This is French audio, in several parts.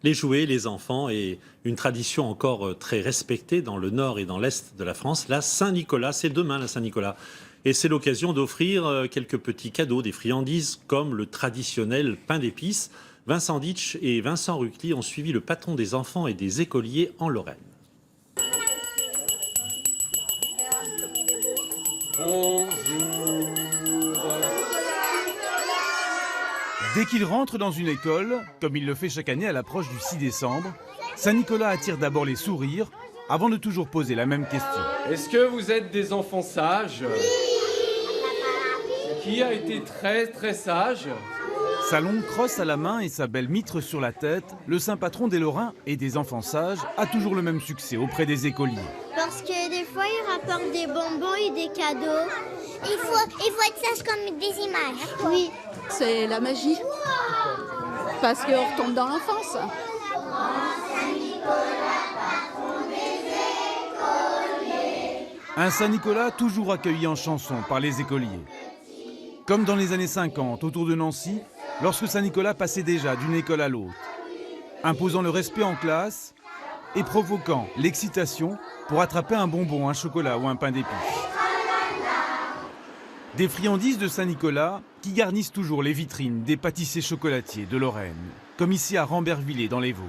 les jouets, les enfants et une tradition encore très respectée dans le nord et dans l'est de la France, la Saint-Nicolas. C'est demain la Saint-Nicolas. Et c'est l'occasion d'offrir quelques petits cadeaux, des friandises comme le traditionnel pain d'épices. Vincent Ditch et Vincent Rucli ont suivi le patron des enfants et des écoliers en Lorraine. Bonjour. Dès qu'il rentre dans une école, comme il le fait chaque année à l'approche du 6 décembre, Saint-Nicolas attire d'abord les sourires avant de toujours poser la même question. Est-ce que vous êtes des enfants sages? Qui a été très sage? Sa longue crosse à la main et sa belle mitre sur la tête, le saint patron des Lorrains et des enfants sages a toujours le même succès auprès des écoliers. Parce que des fois, il rapporte des bonbons et des cadeaux. Il faut être sage comme des images. Oui. C'est la magie. Parce qu'on retombe dans l'enfance. Un Saint-Nicolas toujours accueilli en chanson par les écoliers. Comme dans les années 50, autour de Nancy, lorsque Saint-Nicolas passait déjà d'une école à l'autre, imposant le respect en classe et provoquant l'excitation pour attraper un bonbon, un chocolat ou un pain d'épices. Des friandises de Saint-Nicolas qui garnissent toujours les vitrines des pâtissiers chocolatiers de Lorraine, comme ici à Rambervillers dans les Vosges.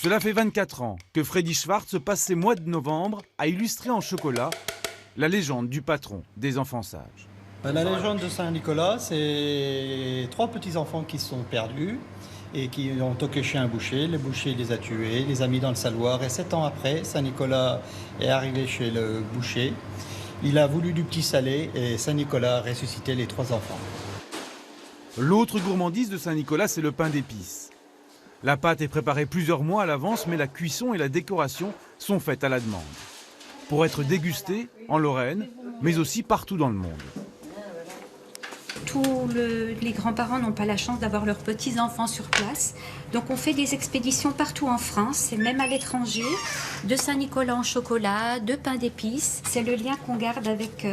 Cela fait 24 ans que Freddy Schwartz passe ses mois de novembre à illustrer en chocolat la légende du patron des enfants sages. La légende de Saint-Nicolas, c'est 3 petits-enfants qui se sont perdus et qui ont toqué chez un boucher. Le boucher les a tués, les a mis dans le saloir et 7 ans après, Saint-Nicolas est arrivé chez le boucher. Il a voulu du petit salé et Saint-Nicolas a ressuscité les 3 enfants. L'autre gourmandise de Saint-Nicolas, c'est le pain d'épices. La pâte est préparée plusieurs mois à l'avance, mais la cuisson et la décoration sont faites à la demande. Pour être dégustée en Lorraine, mais aussi partout dans le monde. Tous les grands-parents n'ont pas la chance d'avoir leurs petits-enfants sur place. Donc on fait des expéditions partout en France et même à l'étranger, de Saint-Nicolas en chocolat, de pain d'épices. C'est le lien qu'on garde avec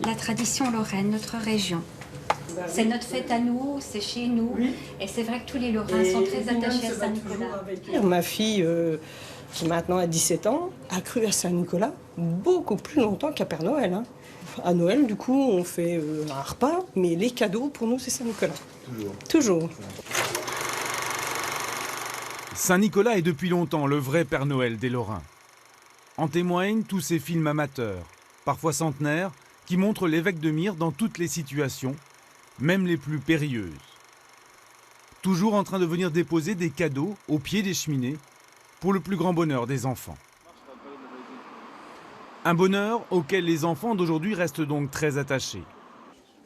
la tradition lorraine, notre région. C'est notre fête à nous, c'est chez nous. Oui. Et c'est vrai que tous les Lorrains sont très attachés à Saint-Nicolas. Ma fille, qui maintenant a 17 ans, a cru à Saint-Nicolas beaucoup plus longtemps qu'à Père Noël. Hein. À Noël, du coup, on fait un repas, mais les cadeaux, pour nous, c'est Saint-Nicolas. Toujours. Saint-Nicolas est depuis longtemps le vrai Père Noël des Lorrains. En témoignent tous ces films amateurs, parfois centenaires, qui montrent l'évêque de Myre dans toutes les situations, même les plus périlleuses. Toujours en train de venir déposer des cadeaux au pied des cheminées pour le plus grand bonheur des enfants. Un bonheur auquel les enfants d'aujourd'hui restent donc très attachés.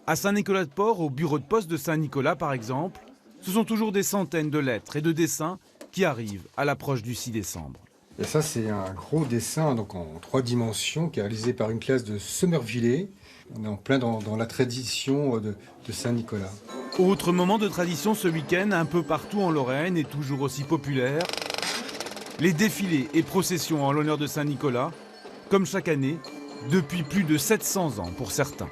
À Saint-Nicolas-de-Port, au bureau de poste de Saint-Nicolas par exemple, ce sont toujours des centaines de lettres et de dessins qui arrivent à l'approche du 6 décembre. Et ça, c'est un gros dessin donc en 3 dimensions qui est réalisé par une classe de Sommervillers. On est en plein dans la tradition de Saint-Nicolas. Autre moment de tradition ce week-end, un peu partout en Lorraine et toujours aussi populaire, les défilés et processions en l'honneur de Saint-Nicolas, comme chaque année, depuis plus de 700 ans pour certains.